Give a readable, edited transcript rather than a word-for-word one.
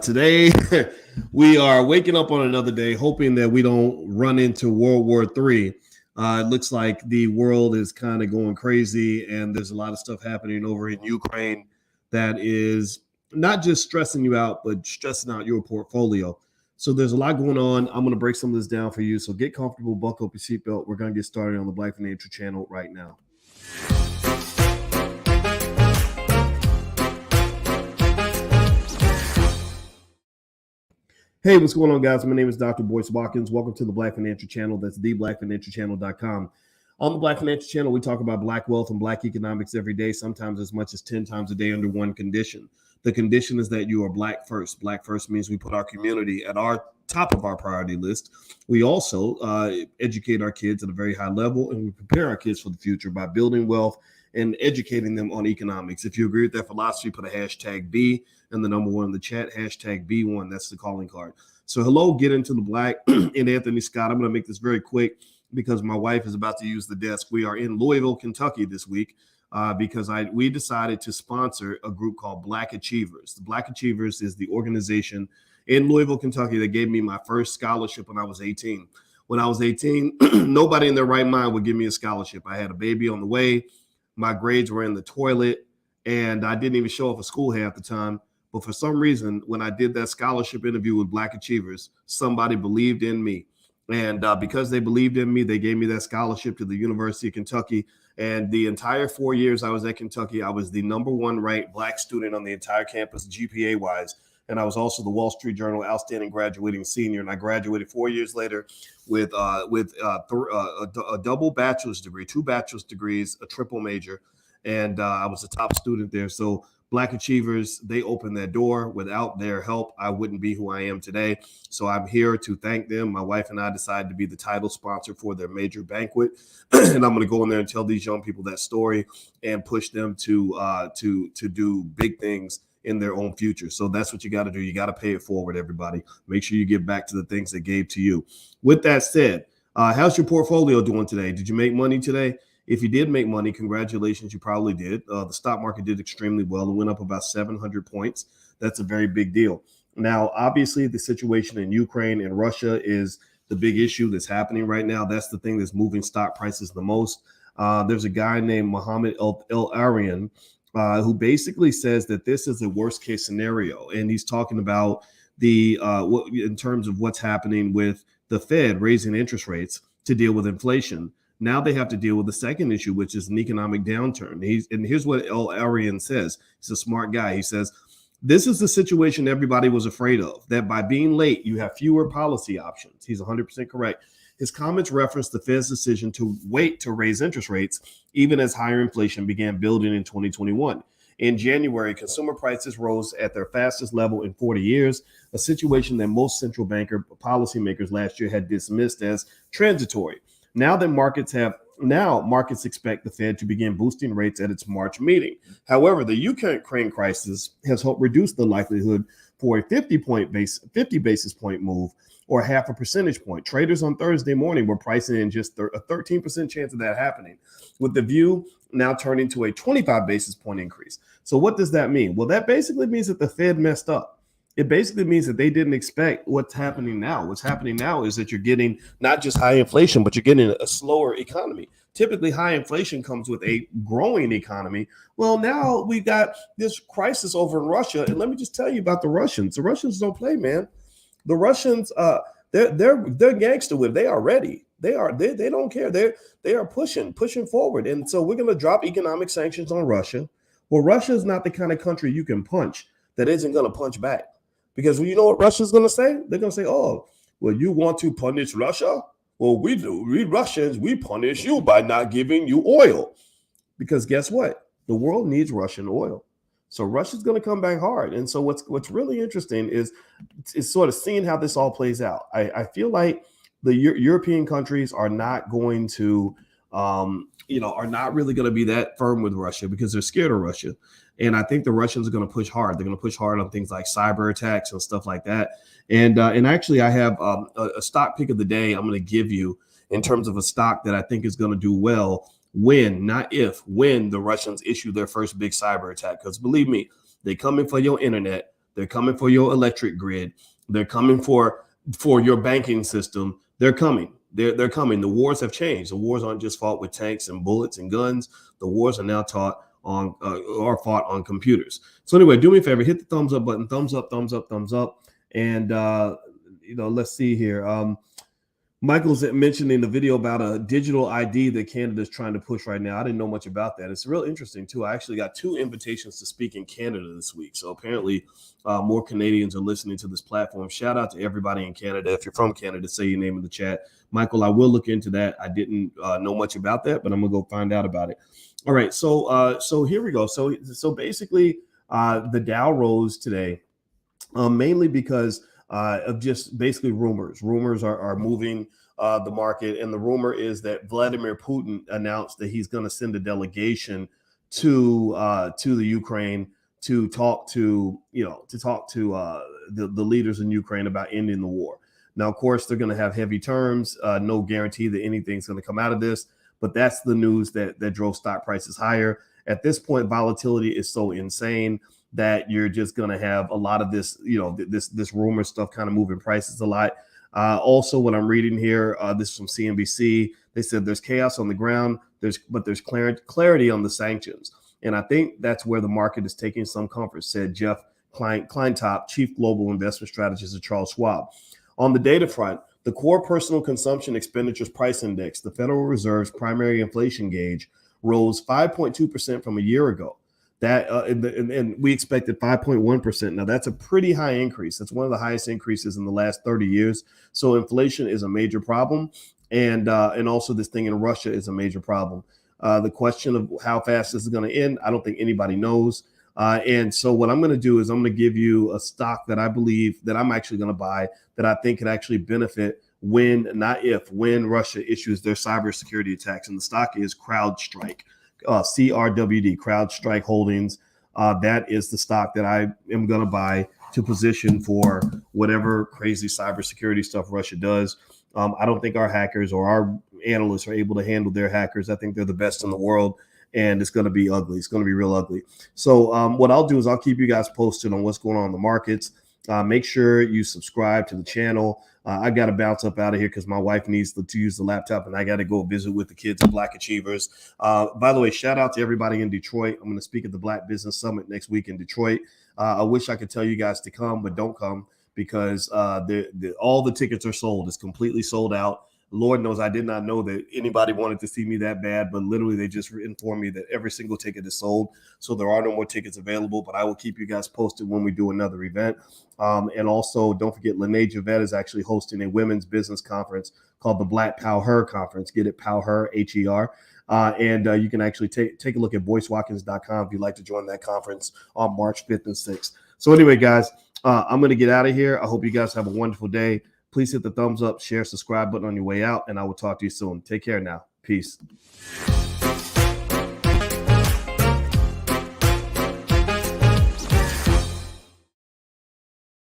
Today we are waking up on another day, hoping that we don't run into World War III. It looks like the world is kind of going crazy, and there's a lot of stuff happening over in Ukraine that is not just stressing you out, but stressing out your portfolio. So there's a lot going on. I'm going to break some of this down for you. So get comfortable, buckle up your seatbelt. We're going to get started on the Black Financial Channel right now. Hey, what's going on, guys? My name is Dr. Boyce Watkins. Welcome to the Black Financial Channel. That's theblackfinancialchannel.com. On the Black Financial Channel, we talk about Black wealth and Black economics every day, sometimes as much as 10 times a day under one condition. The condition is that you are Black first. Black first means we put our community at our top of our priority list. We also educate our kids at a very high level, and we prepare our kids for the future by building wealth and educating them on economics. If you agree with that philosophy, put a hashtag B and the number one in the chat, hashtag B1. That's the calling card. So hello, get into the Black and Anthony Scott. I'm going to make this very quick because my wife is about to use the desk. We are in Louisville, Kentucky this week because we decided to sponsor a group called Black Achievers. The Black Achievers is the organization in Louisville, Kentucky that gave me my first scholarship when I was 18. When I was 18, nobody in their right mind would give me a scholarship. I had a baby on the way. My grades were in the toilet, and I didn't even show up for school half the time. But for some reason, when I did that scholarship interview with Black Achievers, somebody believed in me. And because they believed in me, they gave me that scholarship to the University of Kentucky. And the entire 4 years I was at Kentucky, I was the number one ranked Black student on the entire campus, GPA-wise. And I was also the Wall Street Journal Outstanding Graduating Senior. And I graduated 4 years later with a double bachelor's degree, 2 bachelor's degrees, a triple major. And I was a top student there. So Black Achievers, they opened that door. Without their help, I wouldn't be who I am today. So I'm here to thank them. My wife and I decided to be the title sponsor for their major banquet. And I'm going to go in there and tell these young people that story and push them to do big things in their own future. So that's what you got to do. You got to pay it forward, everybody. Make sure you give back to the things that gave to you. With that said, how's your portfolio doing today? Did you make money today? If you did make money, congratulations, you probably did. The stock market did extremely well. It went up about 700 points. That's a very big deal. Now, obviously, the situation in Ukraine and Russia is the big issue that's happening right now. That's the thing that's moving stock prices the most. There's a guy named Mohammed El-Arian who basically says that this is the worst case scenario. And he's talking about in terms of what's happening with the Fed raising interest rates to deal with inflation. Now they have to deal with the second issue, which is an economic downturn. And here's what El-Arian says. He's a smart guy. He says, this is the situation everybody was afraid of, that by being late, you have fewer policy options. He's 100% correct. His comments reference the Fed's decision to wait to raise interest rates, even as higher inflation began building in 2021. In January, consumer prices rose at their fastest level in 40 years, a situation that most central banker policymakers last year had dismissed as transitory. Now markets expect the Fed to begin boosting rates at its March meeting. However, the Ukraine crisis has helped reduce the likelihood for a 50 basis point move or half a percentage point. Traders on Thursday morning were pricing in just a 13% chance of that happening, with the view now turning to a 25 basis point increase. So what does that mean? Well, that basically means that the Fed messed up. It basically means that they didn't expect what's happening now. What's happening now is that you're getting not just high inflation, but you're getting a slower economy. Typically, high inflation comes with a growing economy. Well, now we got this crisis over in Russia. And let me just tell you about the Russians. The Russians don't play, man. The Russians, they're gangster with it. They are ready. They don't care. They are pushing forward. And so we're going to drop economic sanctions on Russia. Well, Russia is not the kind of country you can punch that isn't going to punch back. Because you know what Russia's going to say? They're going to say, oh, well, you want to punish Russia? Well, we do. We Russians, we punish you by not giving you oil. Because guess what? The world needs Russian oil. So Russia's going to come back hard. And so what's really interesting is sort of seeing how this all plays out. I feel like the European countries are not going to, are not really going to be that firm with Russia because they're scared of Russia. And I think the Russians are going to push hard. They're going to push hard on things like cyber attacks and stuff like that. And actually, I have a stock pick of the day I'm going to give you in terms of a stock that I think is going to do well when, not if, when the Russians issue their first big cyber attack. Because believe me, They're coming for your internet. They're coming for your electric grid. They're coming for your banking system. They're coming. They're coming. The wars have changed. The wars aren't just fought with tanks and bullets and guns. The wars are now fought on computers. So anyway, do me a favor, hit the thumbs up button. Thumbs up, thumbs up, thumbs up. And let's see here. Michael's mentioning the video about a digital ID that Canada's trying to push right now. I didn't know much about that. It's real interesting too. I actually got 2 invitations to speak in Canada this week. So apparently more Canadians are listening to this platform. Shout out to everybody in Canada. If you're from Canada, say your name in the chat. Michael, I will look into that. I didn't know much about that, but I'm gonna go find out about it. All right. So here we go. So basically the Dow rose today mainly because of just basically rumors. Rumors are moving the market, and the rumor is that Vladimir Putin announced that he's going to send a delegation to the Ukraine to talk to the leaders in Ukraine about ending the war. Now, of course, they're going to have heavy terms. No guarantee that anything's going to come out of this, but that's the news that drove stock prices higher. At this point, volatility is so insane that you're just going to have a lot of this, this rumor stuff kind of moving prices a lot. Also, what I'm reading here, this is from CNBC. They said there's chaos on the ground, but there's clarity on the sanctions. And I think that's where the market is taking some comfort, said Jeff Kleintop, Chief Global Investment Strategist at Charles Schwab. On the data front, the core personal consumption expenditures price index, the Federal Reserve's primary inflation gauge, rose 5.2% from a year ago. That and we expected 5.1%. Now that's a pretty high increase. That's one of the highest increases in the last 30 years. So inflation is a major problem, and also this thing in Russia is a major problem. The question of how fast this is going to end, I don't think anybody knows. And so what I'm going to do is I'm going to give you a stock that I believe that I'm actually going to buy that I think could actually benefit when Russia issues their cybersecurity attacks. And the stock is CrowdStrike. CRWD, CrowdStrike Holdings. That is the stock that I am going to buy to position for whatever crazy cybersecurity stuff Russia does. I don't think our hackers or our analysts are able to handle their hackers. I think they're the best in the world, and it's going to be ugly. It's going to be real ugly. So what I'll do is I'll keep you guys posted on what's going on in the markets. Make sure you subscribe to the channel. I got to bounce up out of here because my wife needs to use the laptop, and I got to go visit with the kids at Black Achievers. By the way, shout out to everybody in Detroit. I'm going to speak at the Black Business Summit next week in Detroit. I wish I could tell you guys to come, but don't come because all the tickets are sold. It's completely sold out. Lord knows I did not know that anybody wanted to see me that bad, but literally they just informed me that every single ticket is sold. So there are no more tickets available, but I will keep you guys posted when we do another event. And also don't forget, Lene Javette is actually hosting a women's business conference called the Black Power Conference. Get it, Power, H-E-R. And you can actually take a look at boycewatkins.com if you'd like to join that conference on March 5th and 6th. So anyway, guys, I'm going to get out of here. I hope you guys have a wonderful day. Please hit the thumbs up, share, subscribe button on your way out, and I will talk to you soon. Take care now. Peace.